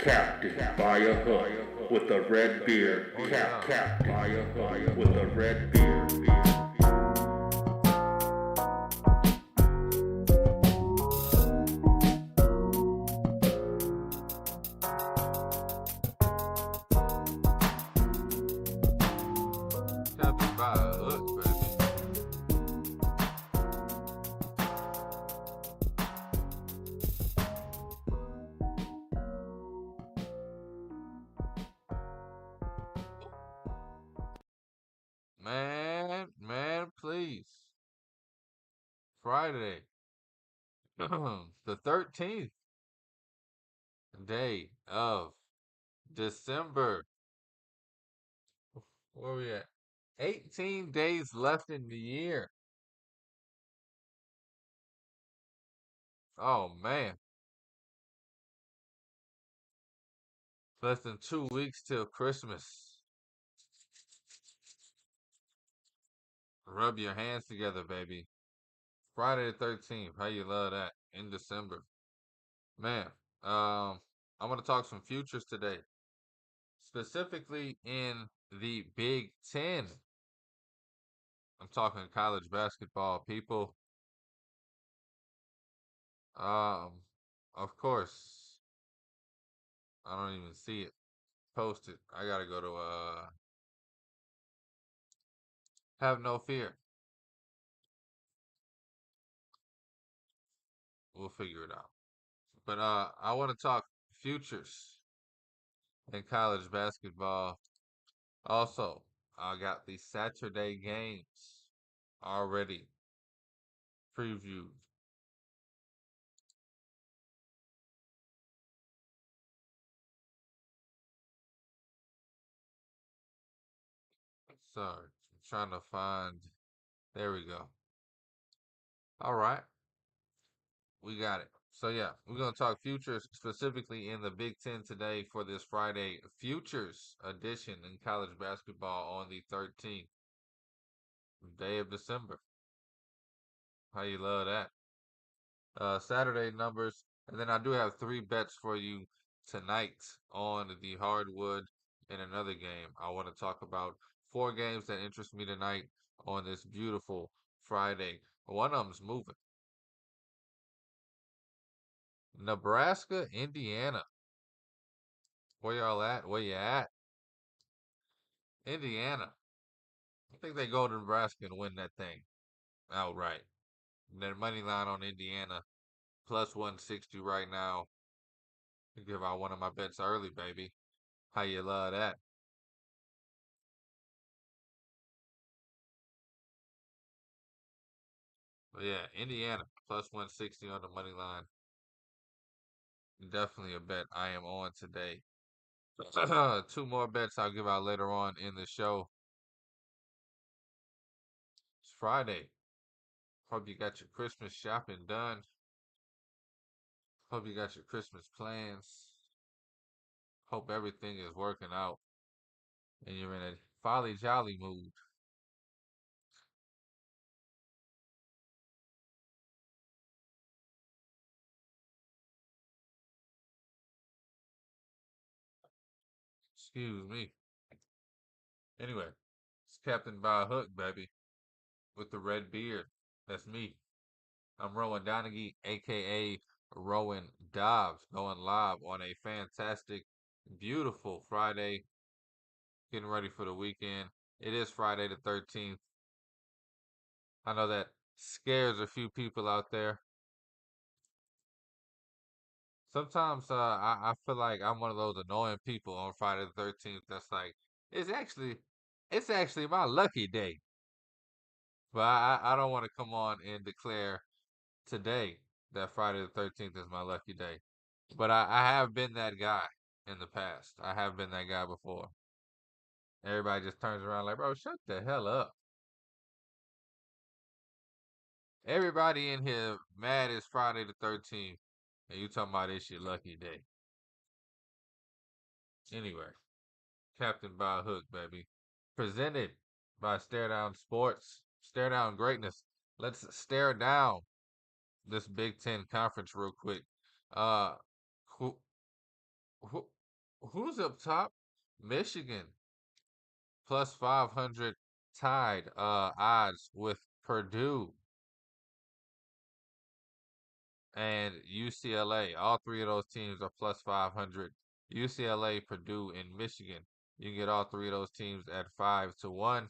Captain by a hook with a red beard. Captain by a hook with a red beard. Captain by a hook, baby. Man, please. Friday, the 13th day of December. Where we at? 18 days left in the year. Oh, man. Less than 2 weeks till Christmas. Rub your hands together, baby. Friday the 13th. How you love that? In December. Man, I'm going to talk some futures today. Specifically in the Big Ten. I'm talking college basketball, people. Of course, I don't even see it posted. I gotta go to have no fear. We'll figure it out. But I want to talk futures in college basketball. Also, I got the Saturday games already previewed. Sorry, I'm trying to find. There we go. All right, we got it. So yeah, we're gonna talk futures specifically in the Big Ten today for this Friday futures edition in college basketball on the 13th day of December. How you love that? Saturday numbers, and then I do have 3 bets for you tonight on the hardwood in another game. I want to talk about 4 games that interest me tonight on this beautiful Friday. One of them's moving. Nebraska, Indiana. Where y'all at? Where you at? Indiana. I think they go to Nebraska and win that thing outright. Their money line on Indiana plus 160 right now. I give out one of my bets early, baby. How you love that? But yeah, Indiana plus 160 on the money line. Definitely a bet I am on today. 2 more bets I'll give out later on in the show. It's Friday. Hope you got your Christmas shopping done. Hope you got your Christmas plans. Hope everything is working out and you're in a folly jolly mood. Excuse me. Anyway, it's Captain by a Hook, baby, with the red beard. That's me. I'm Rowan Donaghy, aka Rowan Dobbs, going live on a fantastic, beautiful Friday, getting ready for the weekend. It is Friday the 13th. I know that scares a few people out there. Sometimes I feel like I'm one of those annoying people on Friday the 13th that's like, it's actually it's actually my lucky day. But I don't want to come on and declare today that Friday the 13th is my lucky day. But I have been that guy in the past. I have been that guy before. Everybody just turns around like, bro, shut the hell up. Everybody in here mad it's Friday the 13th, and you talking about it's your lucky day. Anyway, Captain by a Hook, baby. Presented by Stare Down Sports. Stare Down Greatness. Let's stare down this Big Ten conference real quick. Uh, Who, who's up top? Michigan plus 500 tied odds with Purdue and UCLA. All three of those teams are plus 500. UCLA, Purdue, and Michigan. You can get all three of those teams at 5-1.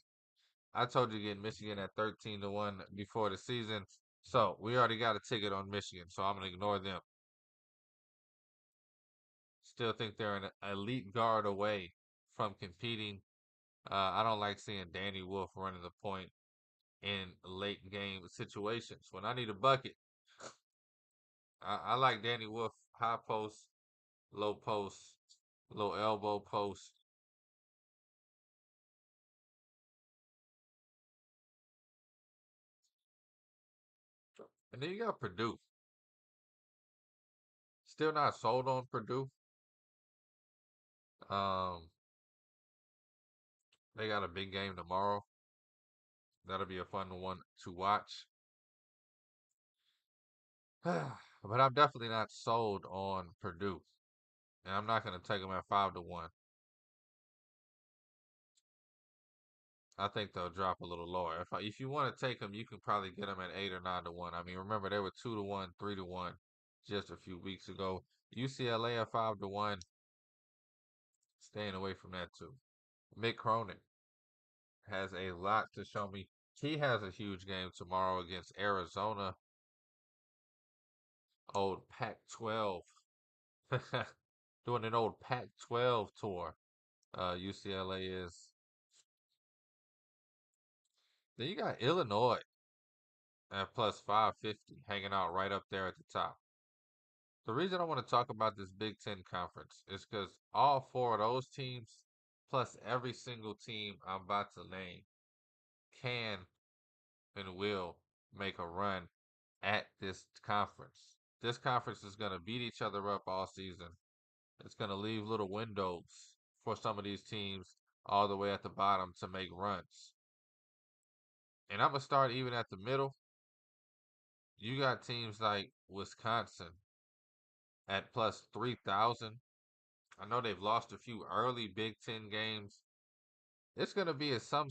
I told you to get Michigan at 13-1 before the season. So we already got a ticket on Michigan, so I'm gonna ignore them. Still think they're an elite guard away from competing. I don't like seeing Danny Wolf running the point in late game situations. When I need a bucket, I like Danny Wolf high post, low post, low elbow post. And then you got Purdue. Still not sold on Purdue. Um, they got a big game tomorrow. That'll be a fun one to watch. But I'm definitely not sold on Purdue. And I'm not going to take them at 5-1. I think they'll drop a little lower. If you want to take them, you can probably get them at 8 or 9-1. I mean, remember they were 2-1, 3-1 just a few weeks ago. UCLA at 5-1. Staying away from that too. Mick Cronin has a lot to show me. He has a huge game tomorrow against Arizona. Old Pac-12. Doing an old Pac-12 tour. UCLA is. Then you got Illinois at plus 550, hanging out right up there at the top. The reason I want to talk about this Big Ten conference is because all four of those teams, plus every single team I'm about to name, can and will make a run at this conference. This conference is going to beat each other up all season. It's going to leave little windows for some of these teams all the way at the bottom to make runs. And I'm going to start even at the middle. You got teams like Wisconsin at plus 3,000. I know they've lost a few early Big Ten games. It's going to be at some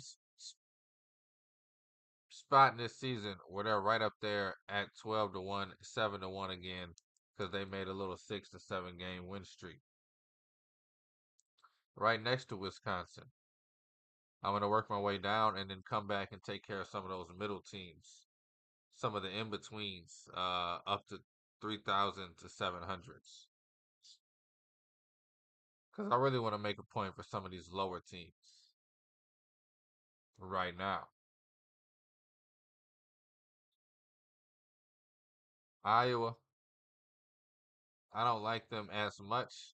spot in this season where they're right up there at 12-1, 7-1 again because they made a little 6-7 game win streak. Right next to Wisconsin. I'm going to work my way down and then come back and take care of some of those middle teams, some of the in betweens, up to 3,000 to 700s. Because I really want to make a point for some of these lower teams right now. Iowa, I don't like them as much.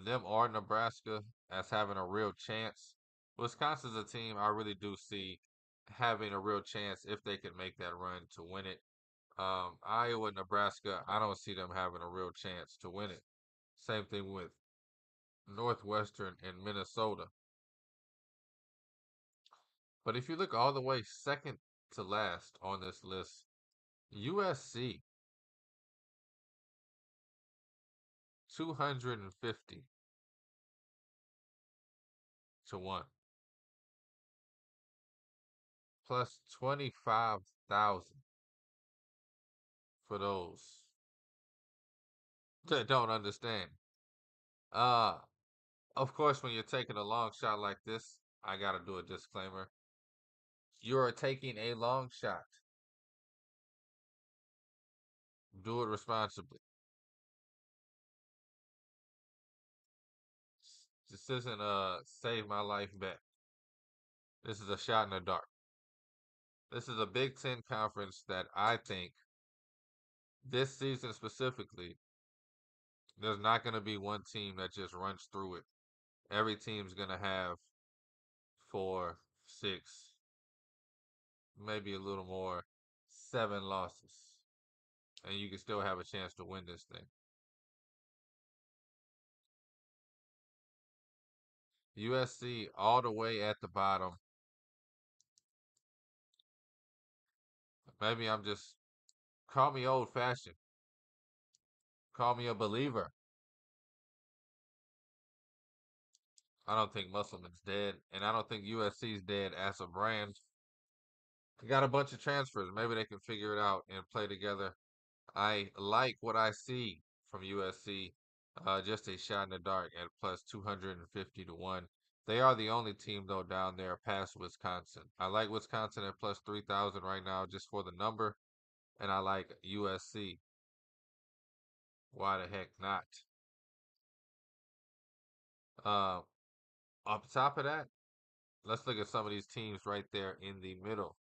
Them or Nebraska as having a real chance. Wisconsin's a team I really do see having a real chance if they can make that run to win it. Iowa, Nebraska, I don't see them having a real chance to win it. Same thing with Northwestern and Minnesota. But if you look all the way second to last on this list, USC 250 to 1 plus 25,000 for those that don't understand. Uh of course when you're taking a long shot like this, I got to do a disclaimer. You are taking a long shot. Do it responsibly. This isn't a save my life bet. This is a shot in the dark. This is a Big Ten conference that I think this season specifically, there's not going to be one team that just runs through it. Every team's going to have 4, 6, maybe a little more, 7 losses. And you can still have a chance to win this thing. USC all the way at the bottom. Maybe I'm just, call me old fashioned. Call me a believer. I don't think Musselman's dead, and I don't think USC's dead as a brand. Got a bunch of transfers. Maybe they can figure it out and play together. I like what I see from USC. Just a shot in the dark at plus 250 to 1. They are the only team, though, down there past Wisconsin. I like Wisconsin at plus 3,000 right now just for the number, and I like USC. Why the heck not? Uh, on top of that, let's look at some of these teams right there in the middle.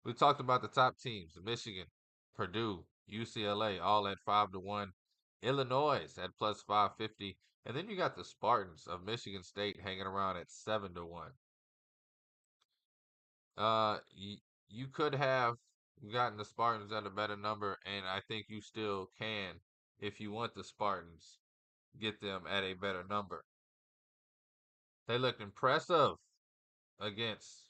We talked about the top teams: Michigan, Purdue, UCLA, all at 5 to 1. Illinois at plus 550, and then you got the Spartans of Michigan State hanging around at 7 to 1. You could have gotten the Spartans at a better number, and I think you still can if you want the Spartans. Get them at a better number. They looked impressive against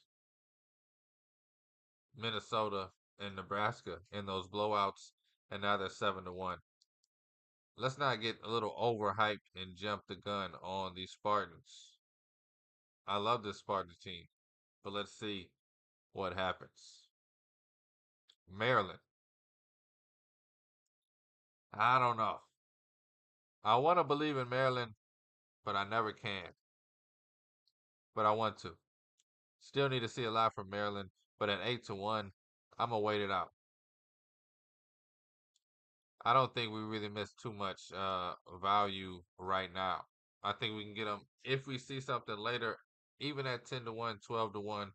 Minnesota and Nebraska in those blowouts, and now they're 7 to 1. Let's not get a little overhyped and jump the gun on the Spartans. I love this Spartans team, but let's see what happens. Maryland. I don't know. I want to believe in Maryland, but I never can. But I want to. Still need to see a lot from Maryland, but at 8 to 1, I'm gonna wait it out. I don't think we really missed too much value right now. I think we can get them if we see something later, even at 10 to 1, 12 to 1,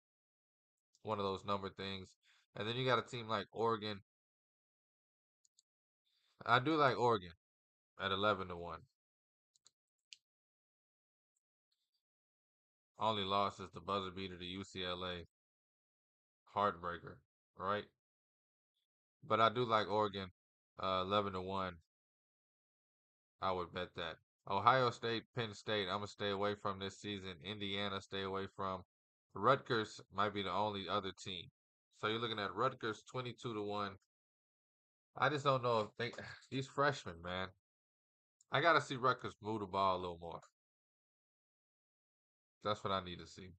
one of those number things. And then you got a team like Oregon. I do like Oregon at 11 to 1. Only loss is the buzzer beater to UCLA. Heartbreaker, right? But I do like Oregon 11 to 1. I would bet that. Ohio State, Penn State, I'm going to stay away from this season. Indiana, stay away from. Rutgers might be the only other team. So you're looking at Rutgers 22 to 1. I just don't know if these freshmen, man. I got to see Rutgers move the ball a little more. That's what I need to see.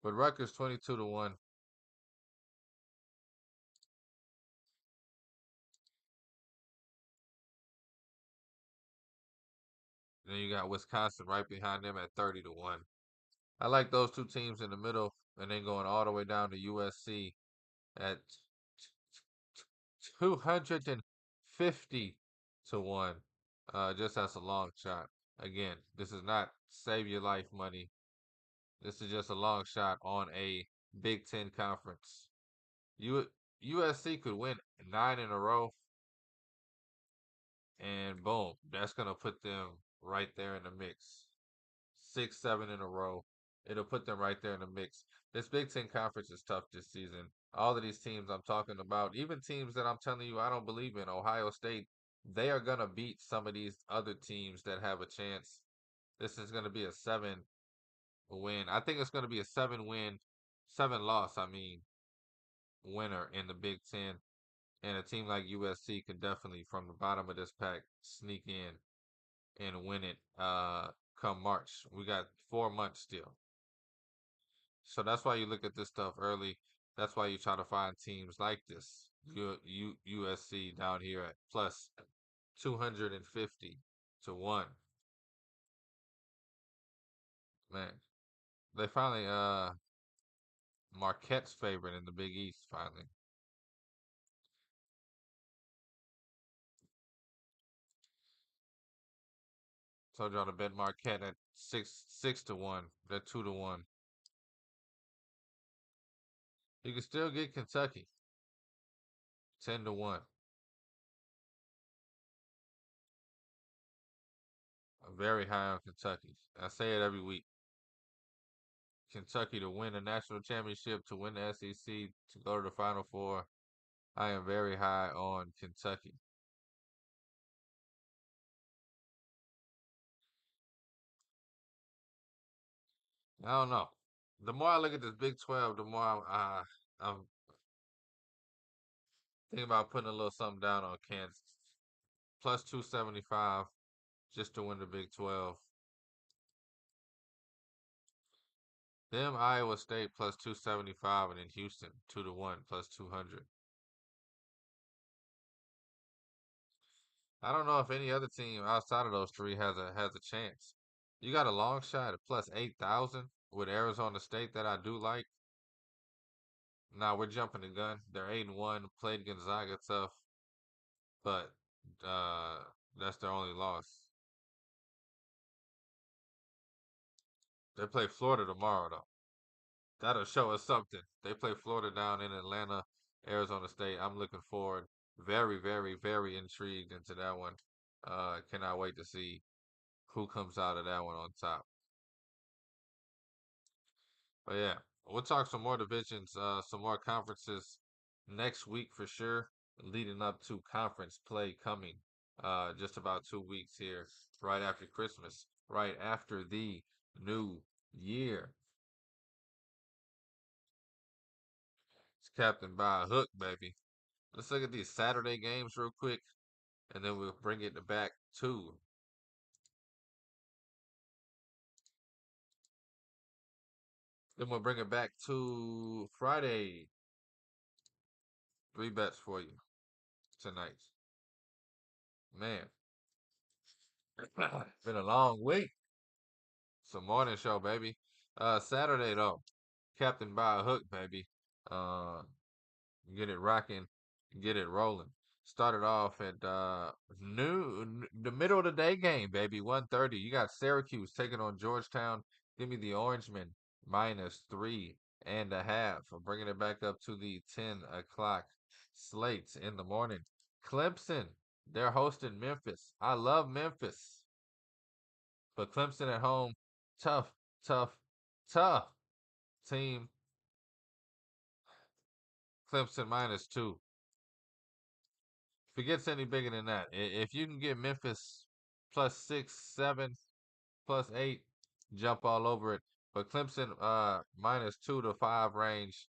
But Rutgers 22 to 1. Then you got Wisconsin right behind them at 30 to 1. I like those two teams in the middle, and then going all the way down to USC at 250 to 1. Just as a long shot. Again, this is not save your life money. This is just a long shot on a Big Ten conference. USC could win 9 in a row, and boom, that's gonna put them right there in the mix. 6, 7 in a row. It'll put them right there in the mix. This Big Ten conference is tough this season. All of these teams I'm talking about, even teams that I'm telling you I don't believe in, Ohio State, they are gonna beat some of these other teams that have a chance. This is gonna be a 7 win. I think it's gonna be a 7 win, 7 loss, winner in the Big Ten. And a team like USC could definitely, from the bottom of this pack, sneak in and win it come March. We got 4 months still. So that's why you look at this stuff early. That's why you try to find teams like this. USC down here at plus 250 to 1. Man, they finally Marquette's favorite in the Big East finally. Told y'all to bet Marquette at 6 to 1. They're 2 to 1. You can still get Kentucky 10 to 1. I'm very high on Kentucky. I say it every week. Kentucky to win a national championship, to win the SEC, to go to the Final Four. I am very high on Kentucky. I don't know. The more I look at this Big 12, the more I'm thinking about putting a little something down on Kansas. Plus 275. just to win the Big 12. Them Iowa State plus 275 and then Houston 2-1 plus 200. I don't know if any other team outside of those three has a chance. You got a long shot at plus 8,000 with Arizona State that I do like. Now we're jumping the gun. They're 8-1, played Gonzaga tough, but that's their only loss. They play Florida tomorrow though. That'll show us something. They play Florida down in Atlanta, Arizona State. I'm looking forward. Very, very, very intrigued into that one. Cannot wait to see who comes out of that one on top. But yeah, we'll talk some more divisions, some more conferences next week for sure, leading up to conference play coming just about 2 weeks here, right after Christmas, right after the new year. It's captained by a hook, baby. Let's look at these Saturday games real quick, and then we'll bring it back to. Then we'll bring it back to Friday. 3 bets for you tonight. Man, been a long week. It's a morning show, baby. Saturday though, captain by a hook, baby. Uh, get it rocking, get it rolling. Started off at the middle of the day game, baby. 1:30. You got Syracuse taking on Georgetown. Give me the Orangemen minus 3.5. I'm bringing it back up to the 10 o'clock slates in the morning. Clemson, they're hosting Memphis. I love Memphis, but Clemson at home, tough, tough, tough team. Clemson minus 2. If it gets any bigger than that, if you can get Memphis plus 6, 7, plus 8, jump all over it. But Clemson minus 2 to 5 range.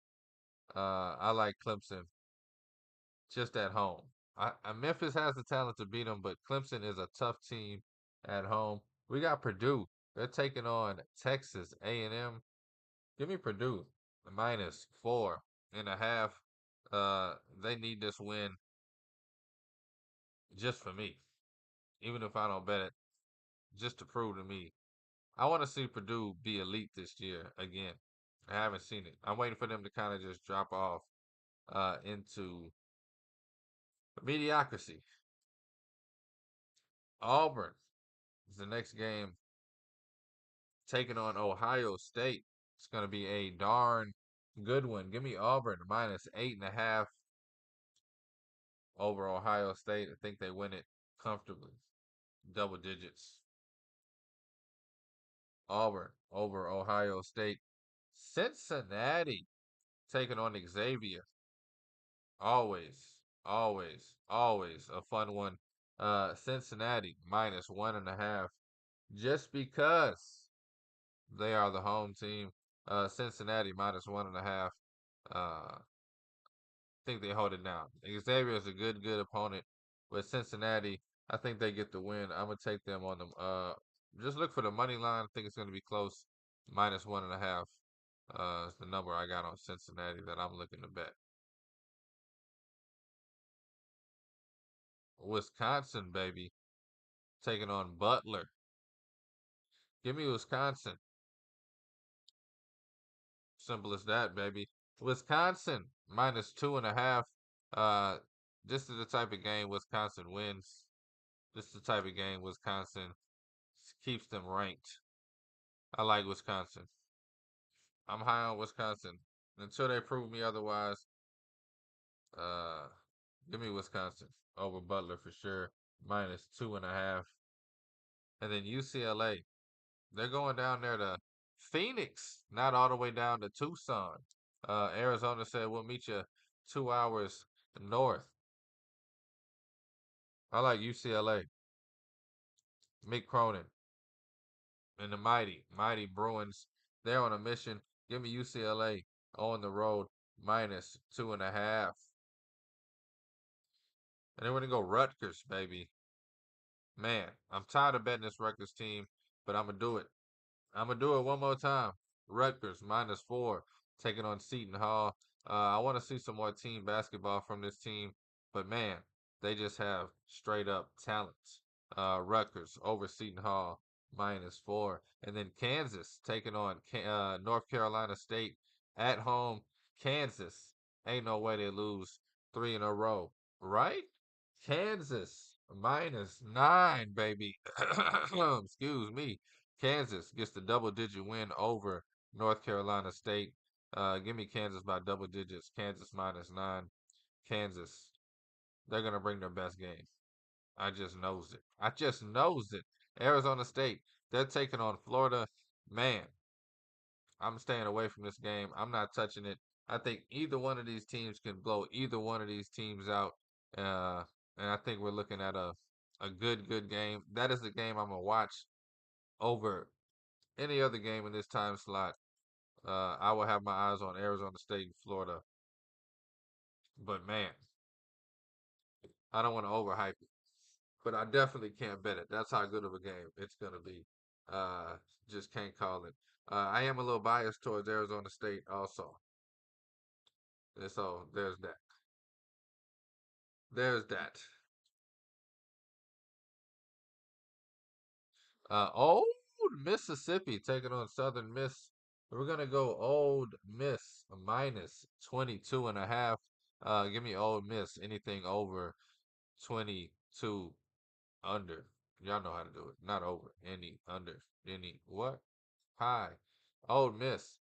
I like Clemson just at home. Memphis has the talent to beat them, but Clemson is a tough team at home. We got Purdue. They're taking on Texas A&M. Give me Purdue minus 4.5. They need this win just for me, even if I don't bet it, just to prove to me. I want to see Purdue be elite this year again. I haven't seen it. I'm waiting for them to kind of just drop off into mediocrity. Auburn is the next game, taking on Ohio State. It's going to be a darn good one. Give me Auburn minus 8.5 over Ohio State. I think they win it comfortably, double digits. Auburn over Ohio State. Cincinnati taking on Xavier. Always, always, always a fun one. Cincinnati minus 1.5, just because they are the home team. Cincinnati minus 1.5. Think they hold it down. Xavier is a good opponent, but Cincinnati, I think they get the win. I'm gonna take them on them. Just look for the money line. I think it's gonna be close. Minus 1.5. Is the number I got on Cincinnati that I'm looking to bet. Wisconsin, baby, taking on Butler. Give me Wisconsin. Simple as that, baby. Wisconsin minus 2.5. Uh, this is the type of game Wisconsin wins. This is the type of game Wisconsin keeps them ranked. I like Wisconsin. I'm high on Wisconsin. Until they prove me otherwise, uh, give me Wisconsin over Butler for sure. Minus 2.5. And then UCLA. They're going down there to Phoenix, not all the way down to Tucson. Arizona said we'll meet you 2 hours north. I like UCLA. Mick Cronin and the mighty Bruins. They're on a mission. Give me UCLA on the road minus 2.5. And then we're gonna go Rutgers, baby. Man, I'm tired of betting this Rutgers team, but I'm gonna do it. I'm gonna do it one more time. Rutgers -4 taking on Seton Hall. I want to see some more team basketball from this team, but man, they just have straight up talent. Rutgers over Seton Hall -4, and then Kansas taking on North Carolina State at home. Kansas, ain't no way they lose 3 in a row, right? Kansas -9, baby. Excuse me. Kansas gets the double-digit win over North Carolina State. Give me Kansas by double digits. Kansas -9. Kansas, they're gonna bring their best game. I just knows it. I just knows it. Arizona State, they're taking on Florida. Man, I'm staying away from this game. I'm not touching it. I think either one of these teams can blow either one of these teams out. Uh, and I think we're looking at a good game. That is the game I'm gonna watch over any other game in this time slot. I will have my eyes on Arizona State and Florida. But man, I don't want to overhype it. But I definitely can't bet it. That's how good of a game it's gonna be. Uh, just can't call it. I am a little biased towards Arizona State also. And so there's that. There's that. Old Mississippi taking on Southern Miss. We're gonna go Old Miss -22.5. Give me Old Miss. Anything over 22 under. Y'all know how to do it. Not over. Any under. Any what? High. Old Miss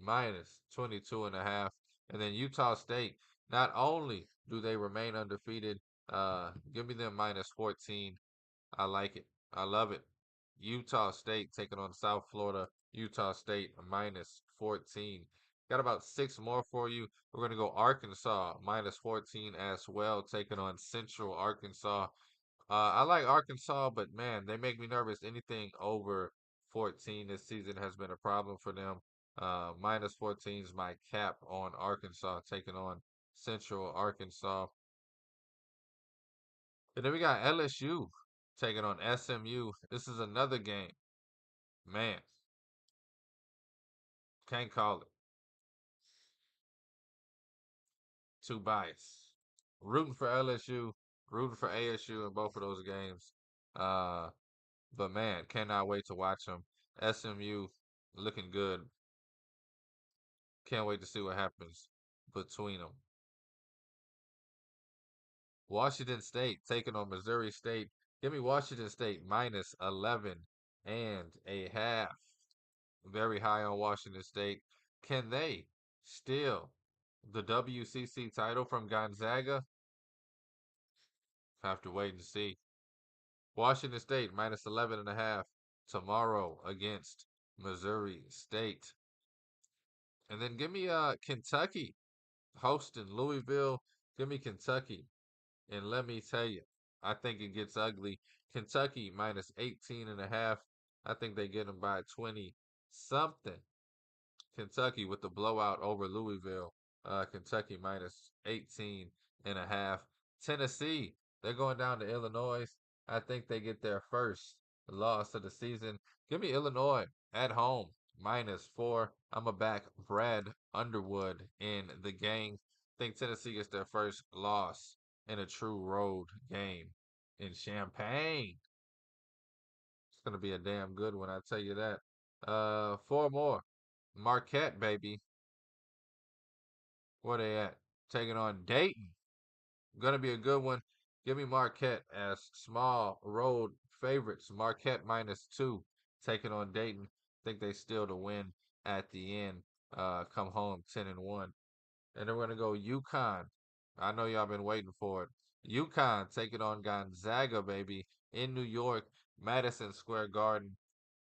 -22.5. And then Utah State. Not only do they remain undefeated, give me them -14. I like it. I love it. Utah State taking on South Florida. Utah State -14. Got about six more for you. We're going to go Arkansas -14 as well, taking on Central Arkansas. I like Arkansas, but man, they make me nervous. Anything over 14 this season has been a problem for them. -14 is my cap on Arkansas, taking on Central Arkansas. And then we got LSU taking on SMU. This is another game. Man, can't call it. Too biased. Rooting for LSU, rooting for ASU in both of those games. Uh, but man, cannot wait to watch them. SMU looking good. Can't wait to see what happens between them. Washington State taking on Missouri State. Give me Washington State -11.5. Very high on Washington State. Can they steal the WCC title from Gonzaga? Have to wait and see. Washington State -11.5 tomorrow against Missouri State. And then give me Kentucky hosting Louisville. Give me Kentucky. And let me tell you, I think it gets ugly. Kentucky -18.5. I think they get them by 20 something. Kentucky with the blowout over Louisville. Kentucky -18.5. Tennessee, they're going down to Illinois. I think they get their first loss of the season. Give me Illinois at home -4. I'm a back Brad Underwood in the game. Think Tennessee gets their first loss in a true road game in Champaign. It's gonna be a damn good one, I tell you that. Four more. Marquette, baby. Where they at? Taking on Dayton. Gonna be a good one. Give me Marquette as small road favorites. Marquette -2. Taking on Dayton. Think they steal the win at the end. Come home 10-1. And then we're gonna go UConn. I know y'all been waiting for it. UConn taking on Gonzaga, baby, in New York, Madison Square Garden.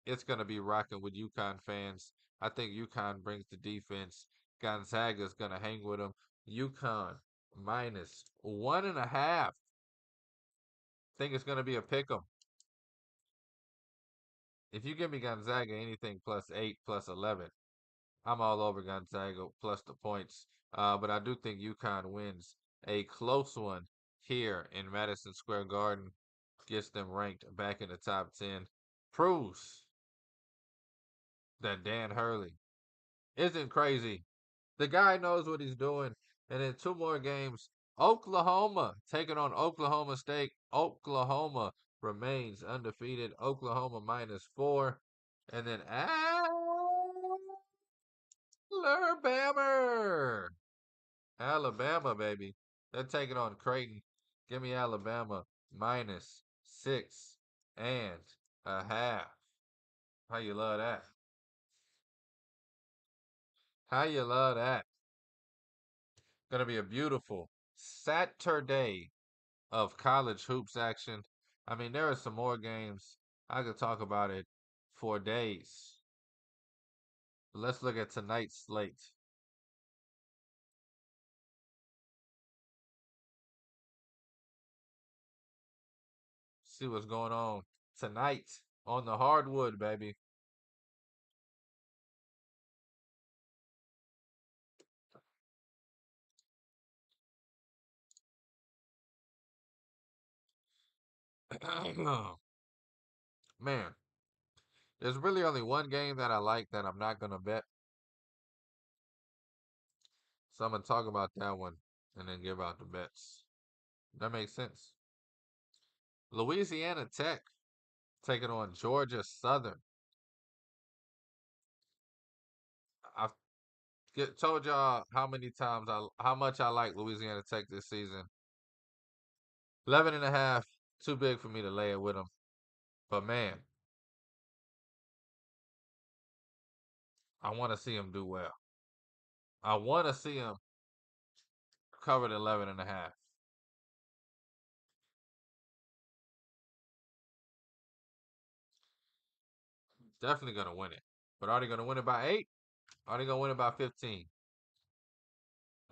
It's gonna be rocking with UConn fans. I think UConn brings the defense. Gonzaga's gonna hang with them. UConn -1.5. Think it's gonna be a pick 'em. If you give me Gonzaga anything +8, +11, I'm all over Gonzaga plus the points. But I do think UConn wins a close one here in Madison Square Garden. gets them ranked back in the top 10. Proves that Dan Hurley isn't crazy. The guy knows what he's doing. And then 2 more games. Oklahoma taking on Oklahoma State. Oklahoma remains undefeated. Oklahoma -4. And then Alabama. Alabama, baby. They're taking on Creighton. Give me Alabama -6.5. How you love that? How you love that? Gonna be a beautiful Saturday of college hoops action. I mean, there are some more games. I could talk about it for days. But let's look at tonight's slate. See what's going on tonight on the hardwood, baby. Man, there's really only one game that I like that I'm not gonna bet. So I'm gonna talk about that one and then give out the bets. That makes sense. Louisiana Tech taking on Georgia Southern. I've told y'all how much I like Louisiana Tech this season. 11.5, too big for me to lay it with them. But man, I want to see them do well. I want to see them cover the 11.5. Definitely gonna win it. But are they gonna win it by 8? Are they gonna win it by 15?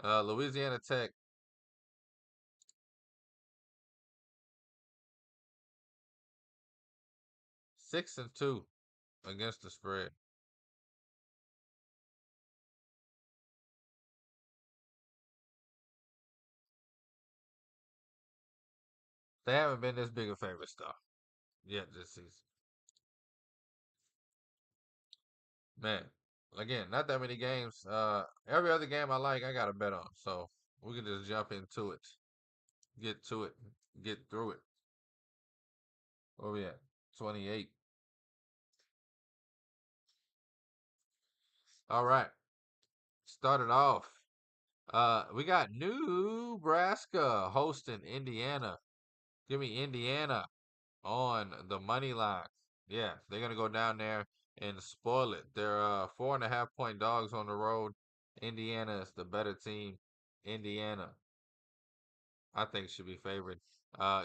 Louisiana Tech 6-2 against the spread. They haven't been this big a favorite stuff yet this season. Man, again, not that many games. Every other game I like, I got to bet on. So we can just jump into it, get to it, get through it. Where we at? 28. All right. Started off. We got Nebraska hosting Indiana. Give me Indiana on the money line. Yeah, they're gonna go down there and spoil it. They're 4.5 point dogs on the road. Indiana is the better team. Indiana, I think, should be favored.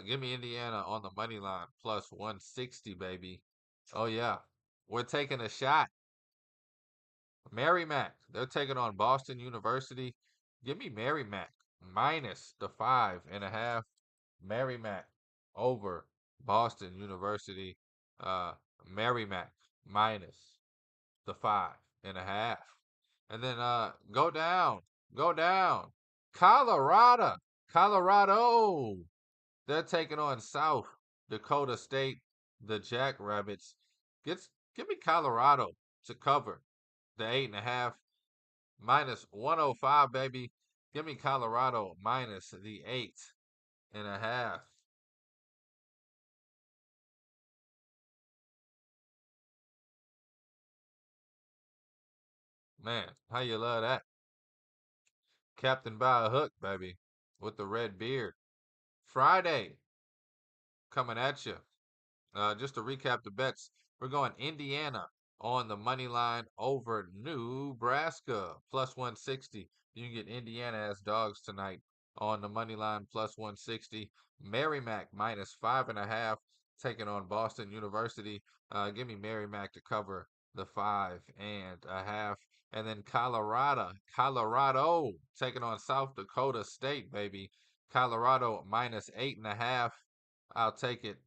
Give me Indiana on the money line plus 160, baby. Oh yeah, we're taking a shot. Merrimack, they're taking on Boston University. Give me Merrimack minus the 5.5. Merrimack over Boston University. Uh, Merrimack minus the 5.5. And then go down. Colorado. They're taking on South Dakota State, the Jackrabbits. Give me Colorado to cover the 8.5 minus 105, baby. Give me Colorado minus the 8.5. Man, how you love that? Captain by a hook, baby, with the red beard. Friday coming at you. Just to recap the bets, we're going Indiana on the money line over Nebraska plus 160. You can get Indiana as dogs tonight on the money line plus 160. Merrimack minus 5.5 taking on Boston University. Give me Merrimack to cover the 5.5. And then Colorado taking on South Dakota State, baby. Colorado minus 8.5. I'll take it.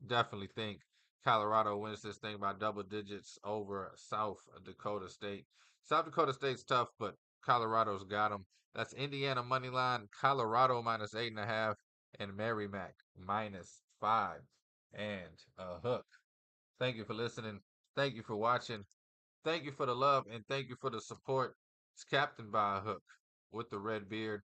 Definitely think Colorado wins this thing by double digits over South Dakota State. South Dakota State's tough, but Colorado's got them. That's Indiana money line, Colorado minus 8.5, and Merrimack minus 5 and a hook. Thank you for listening. Thank you for watching. Thank you for the love and thank you for the support. It's Captain by a Hook with the red beard,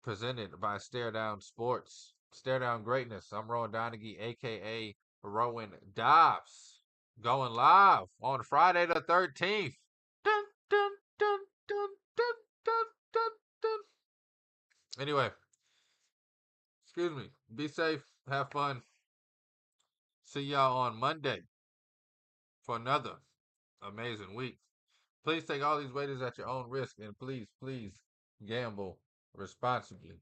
presented by Stare Down Sports. Stare Down Greatness. I'm Rowan Donaghy, aka Rowan Dobbs, going live on Friday the 13th. Dun, dun, dun, dun, dun, dun, dun, dun. Anyway, excuse me. Be safe. Have fun. See y'all on Monday for another amazing week. Please take all these wagers at your own risk and please, please gamble responsibly.